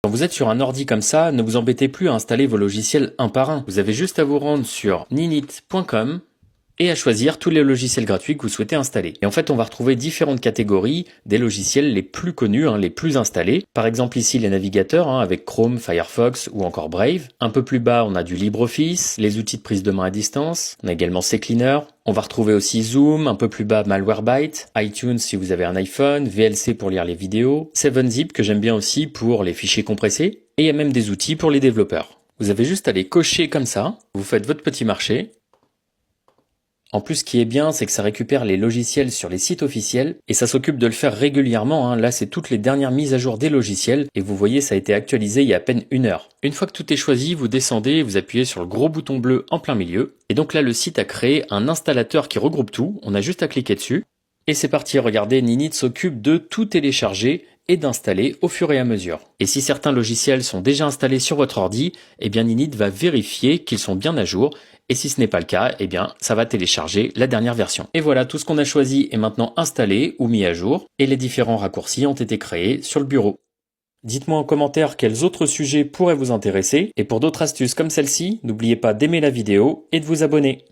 Quand vous êtes sur un ordi comme ça, ne vous embêtez plus à installer vos logiciels un par un. Vous avez juste à vous rendre sur ninit.com et à choisir tous les logiciels gratuits que vous souhaitez installer. Et en fait, on va retrouver différentes catégories des logiciels les plus connus, les plus installés. Par exemple ici, les navigateurs avec Chrome, Firefox ou encore Brave. Un peu plus bas, on a du LibreOffice, les outils de prise de main à distance. On a également CCleaner. On va retrouver aussi Zoom, un peu plus bas Malwarebytes, iTunes si vous avez un iPhone, VLC pour lire les vidéos, 7-Zip que j'aime bien aussi pour les fichiers compressés. Et il y a même des outils pour les développeurs. Vous avez juste à les cocher comme ça, vous faites votre petit marché. En plus, ce qui est bien, c'est que ça récupère les logiciels sur les sites officiels et ça s'occupe de le faire régulièrement. Là, c'est toutes les dernières mises à jour des logiciels et vous voyez, ça a été actualisé il y a à peine 1 heure. Une fois que tout est choisi, vous descendez et vous appuyez sur le gros bouton bleu en plein milieu. Et donc là, le site a créé un installateur qui regroupe tout. On a juste à cliquer dessus. Et c'est parti, regardez, Ninit s'occupe de tout télécharger et d'installer au fur et à mesure. Et si certains logiciels sont déjà installés sur votre ordi, eh bien Ninit va vérifier qu'ils sont bien à jour. Et si ce n'est pas le cas, eh bien ça va télécharger la dernière version. Et voilà, tout ce qu'on a choisi est maintenant installé ou mis à jour. Et les différents raccourcis ont été créés sur le bureau. Dites-moi en commentaire quels autres sujets pourraient vous intéresser. Et pour d'autres astuces comme celle-ci, n'oubliez pas d'aimer la vidéo et de vous abonner.